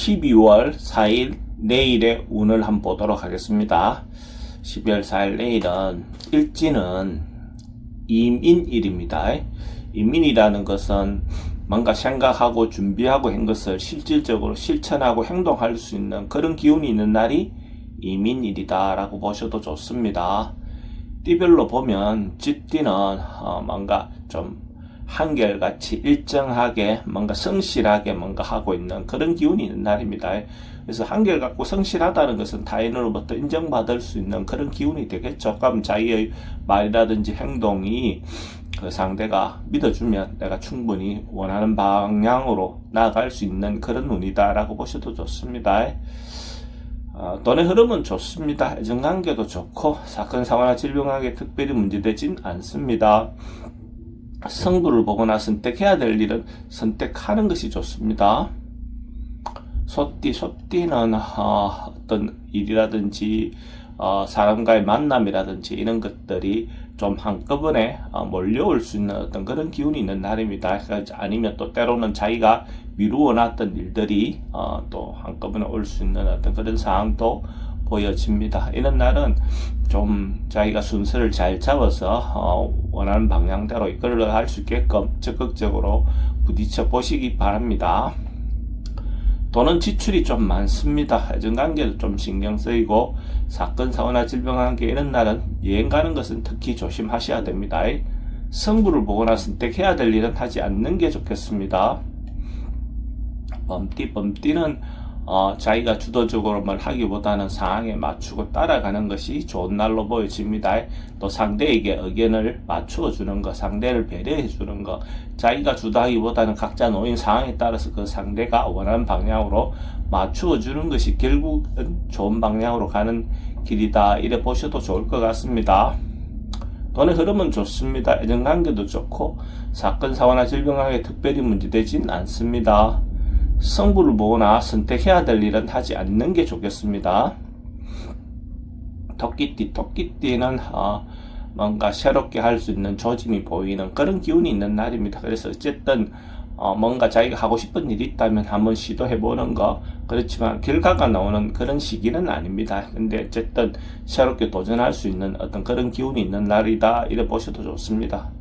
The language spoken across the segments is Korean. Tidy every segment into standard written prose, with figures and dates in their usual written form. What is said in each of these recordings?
12월 4일 내일의 운을 한번 보도록 하겠습니다. 12월 4일 내일은 일지는 임인일입니다. 임인이라는 것은 뭔가 생각하고 준비하고 한 것을 실질적으로 실천하고 행동할 수 있는 그런 기운이 있는 날이 임인일이다 라고 보셔도 좋습니다. 띠별로 보면 쥐띠는 뭔가 좀 한결같이 일정하게 뭔가 성실하게 뭔가 하고 있는 그런 기운이 있는 날입니다. 그래서 한결같고 성실하다는 것은 타인으로부터 인정받을 수 있는 그런 기운이 되겠죠. 그럼 자기의 말이라든지 행동이 그 상대가 믿어주면 내가 충분히 원하는 방향으로 나아갈 수 있는 그런 운이다 라고 보셔도 좋습니다. 돈의 흐름은 좋습니다. 애정관계도 좋고 사건 사고나 질병하게 특별히 문제되진 않습니다. 성부를 보거나 선택해야 될 일은 선택하는 것이 좋습니다. 소띠는 어떤 일이라든지 사람과의 만남이라든지 이런 것들이 좀 한꺼번에 몰려올 수 있는 어떤 그런 기운이 있는 날입니다. 아니면 또 때로는 자기가 미루어놨던 일들이 또 한꺼번에 올 수 있는 어떤 그런 상황도 보여집니다. 이런 날은 좀 자기가 순서를 잘 잡아서 원하는 방향대로 이끌어 갈 수 있게끔 적극적으로 부딪혀 보시기 바랍니다. 돈은 지출이 좀 많습니다. 애정관계도 좀 신경 쓰이고 사건 사고나 질병관계 이런 날은 여행 가는 것은 특히 조심하셔야 됩니다. 성부를 보거나 선택해야 될 일은 하지 않는 게 좋겠습니다. 범띠는 자기가 주도적으로 뭘 하기보다는 상황에 맞추고 따라가는 것이 좋은 날로 보여집니다. 또 상대에게 의견을 맞추어 주는 것, 상대를 배려해 주는 것, 자기가 주도하기보다는 각자 놓인 상황에 따라서 그 상대가 원하는 방향으로 맞추어 주는 것이 결국은 좋은 방향으로 가는 길이다. 이래 보셔도 좋을 것 같습니다. 돈의 흐름은 좋습니다. 애정관계도 좋고 사건 사고나 질병하게 특별히 문제되진 않습니다. 성부를 보거나 선택해야 될 일은 하지 않는 게 좋겠습니다. 토끼띠는 뭔가 새롭게 할 수 있는 조짐이 보이는 그런 기운이 있는 날입니다. 그래서 어쨌든 뭔가 자기가 하고 싶은 일이 있다면 한번 시도해보는 거, 그렇지만 결과가 나오는 그런 시기는 아닙니다. 근데 어쨌든 새롭게 도전할 수 있는 어떤 그런 기운이 있는 날이다 이래 보셔도 좋습니다.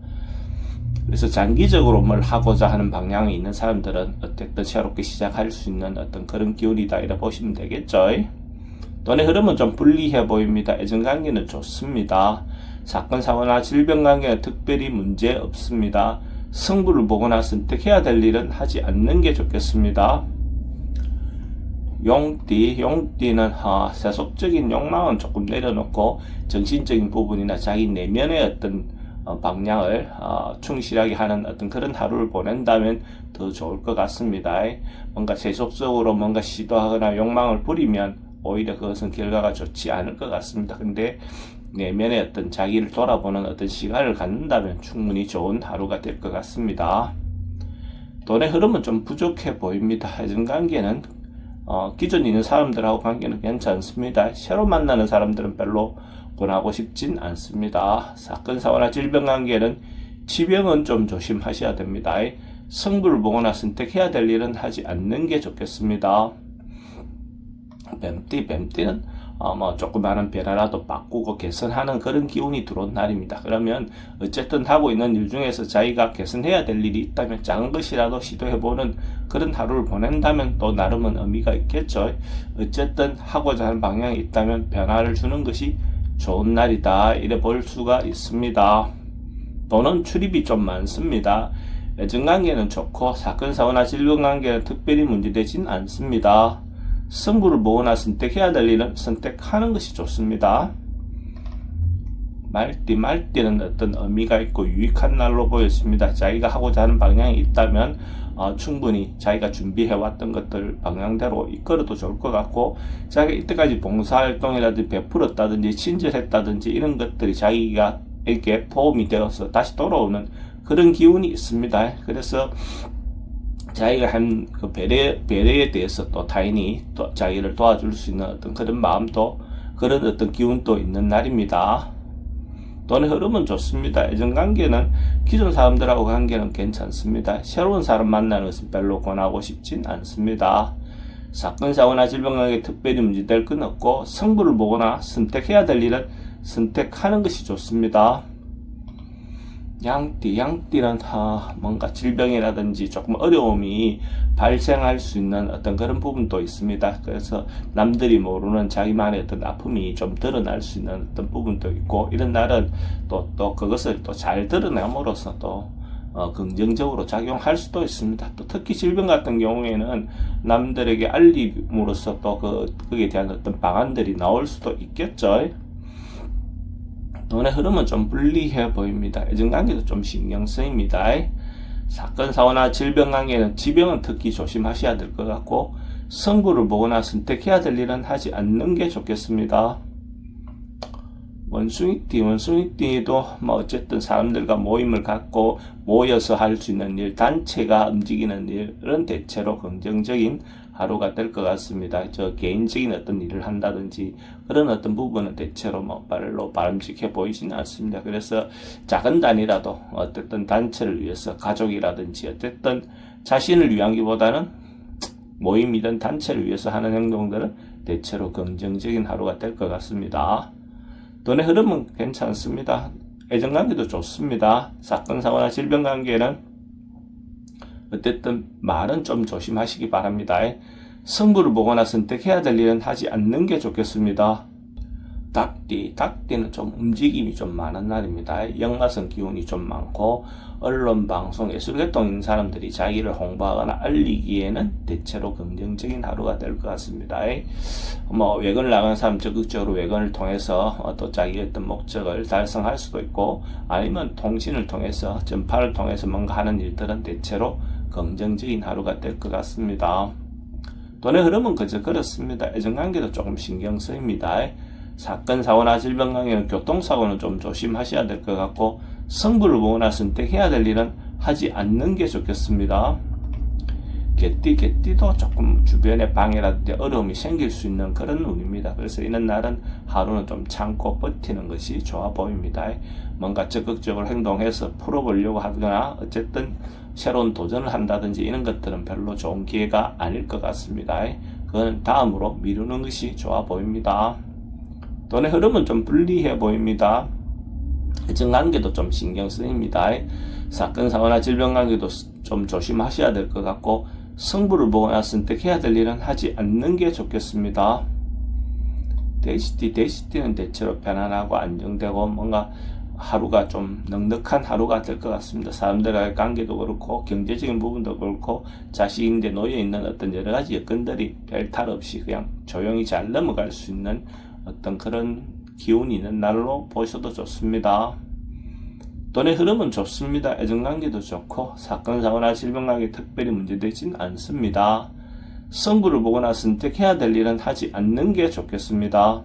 그래서 장기적으로 뭘 하고자 하는 방향이 있는 사람들은 어쨌든 새롭게 시작할 수 있는 어떤 그런 기운이다 이래 보시면 되겠죠. 돈의 흐름은 좀 불리해 보입니다. 애정관계는 좋습니다. 사건 사고나 질병관계는 특별히 문제 없습니다. 성부를 보거나 선택해야 될 일은 하지 않는 게 좋겠습니다. 용띠는 세속적인 욕망은 조금 내려놓고 정신적인 부분이나 자기 내면의 어떤 방향을 충실하게 하는 어떤 그런 하루를 보낸다면 더 좋을 것 같습니다. 뭔가 세속적으로 뭔가 시도하거나 욕망을 부리면 오히려 그것은 결과가 좋지 않을 것 같습니다. 근데 내면의 어떤 자기를 돌아보는 어떤 시간을 갖는다면 충분히 좋은 하루가 될 것 같습니다. 돈의 흐름은 좀 부족해 보입니다. 애정관계는 기존에 있는 사람들하고 관계는 괜찮습니다. 새로 만나는 사람들은 별로 권하고 싶진 않습니다. 사건 사고나 질병 관계는 치병은 좀 조심하셔야 됩니다. 성부를 보거나 선택해야 될 일은 하지 않는 게 좋겠습니다. 뱀띠는 조그마한 변화라도 바꾸고 개선하는 그런 기운이 들어온 날입니다. 그러면 어쨌든 하고 있는 일 중에서 자기가 개선해야 될 일이 있다면 작은 것이라도 시도해보는 그런 하루를 보낸다면 또 나름은 의미가 있겠죠. 어쨌든 하고자 하는 방향이 있다면 변화를 주는 것이 좋은 날이다 이래 볼 수가 있습니다. 돈은 출입이 좀 많습니다. 애정관계는 좋고 사건 사고나 질병관계는 특별히 문제되진 않습니다. 성부를 보거나 선택해야 될 일은 선택하는 것이 좋습니다. 말띠는 어떤 의미가 있고 유익한 날로 보였습니다. 자기가 하고자 하는 방향이 있다면 충분히 자기가 준비해왔던 것들 방향대로 이끌어도 좋을 것 같고, 자기가 이때까지 봉사활동이라든지 베풀었다든지 친절했다든지 이런 것들이 자기가에게 도움이 되어서 다시 돌아오는 그런 기운이 있습니다. 그래서 자기가 한 그 배려에 대해서 또 타인이 또 자기를 도와줄 수 있는 어떤 그런 마음도, 그런 어떤 기운도 있는 날입니다. 돈의 흐름은 좋습니다. 애정관계는 기존 사람들하고 관계는 괜찮습니다. 새로운 사람 만나는 것은 별로 권하고 싶진 않습니다. 사건, 사고나 질병관계 특별히 문제될 건 없고 성부를 보거나 선택해야 될 일은 선택하는 것이 좋습니다. 양띠는 뭔가 질병이라든지 조금 어려움이 발생할 수 있는 어떤 그런 부분도 있습니다. 그래서 남들이 모르는 자기만의 어떤 아픔이 좀 드러날 수 있는 어떤 부분도 있고, 이런 날은 또 그것을 또 잘 드러남으로써 또 긍정적으로 작용할 수도 있습니다. 또 특히 질병 같은 경우에는 남들에게 알림으로써 또 거기에 대한 어떤 방안들이 나올 수도 있겠죠. 돈의 흐름은 좀 불리해 보입니다. 애정관계도 좀 신경 쓰입니다. 사건, 사고나 질병 관계는 지병은 특히 조심하셔야 될 것 같고, 성부를 보거나 선택해야 될 일은 하지 않는 게 좋겠습니다. 원숭이띠도 어쨌든 사람들과 모임을 갖고 모여서 할 수 있는 일, 단체가 움직이는 일은 대체로 긍정적인 하루가 될 것 같습니다. 개인적인 어떤 일을 한다든지 그런 어떤 부분은 대체로 별로 바람직해 보이지는 않습니다. 그래서 작은 단위라도 어쨌든 단체를 위해서, 가족이라든지 어쨌든 자신을 위한기보다는 모임이든 단체를 위해서 하는 행동들은 대체로 긍정적인 하루가 될 것 같습니다. 돈의 흐름은 괜찮습니다. 애정관계도 좋습니다. 사건, 사고나 질병 관계는 어쨌든 말은 좀 조심하시기 바랍니다. 성부를 보거나 선택해야 될 일은 하지 않는 게 좋겠습니다. 닭띠는 좀 움직임이 좀 많은 날입니다. 역마성 기운이 좀 많고, 언론, 방송, 예술계통 있는 사람들이 자기를 홍보하거나 알리기에는 대체로 긍정적인 하루가 될 것 같습니다. 외근을 나가는 사람 적극적으로 외근을 통해서 또 자기의 어떤 목적을 달성할 수도 있고, 아니면 통신을 통해서, 전파를 통해서 뭔가 하는 일들은 대체로 긍정적인 하루가 될 것 같습니다. 돈의 흐름은 그저 그렇습니다. 애정관계도 조금 신경 쓰입니다. 사건, 사고나 질병 관계는 교통사고는 좀 조심하셔야 될 것 같고, 성부를 보거나 선택해야 될 일은 하지 않는 게 좋겠습니다. 개띠도 조금 주변에 방해라든지 어려움이 생길 수 있는 그런 운입니다. 그래서 이런 날은 하루는 좀 참고 버티는 것이 좋아 보입니다. 뭔가 적극적으로 행동해서 풀어보려고 하거나 어쨌든 새로운 도전을 한다든지 이런 것들은 별로 좋은 기회가 아닐 것 같습니다. 그건 다음으로 미루는 것이 좋아 보입니다. 돈의 흐름은 좀 불리해 보입니다. 애정관계도 좀 신경 쓰입니다. 사건, 사고나 질병 관계도 좀 조심하셔야 될 것 같고, 성부를 보거나 선택해야 될 일은 하지 않는 게 좋겠습니다. 돼지띠는 대체로 편안하고 안정되고 뭔가 하루가 좀 넉넉한 하루가 될 것 같습니다. 사람들과의 관계도 그렇고 경제적인 부분도 그렇고 자신인데 놓여있는 어떤 여러 가지 여건들이 별 탈 없이 그냥 조용히 잘 넘어갈 수 있는 어떤 그런 기운이 있는 날로 보셔도 좋습니다. 돈의 흐름은 좋습니다. 애정관계도 좋고 사건, 사고나 질병 관계 특별히 문제되진 않습니다. 성부를 보거나 선택해야 될 일은 하지 않는 게 좋겠습니다.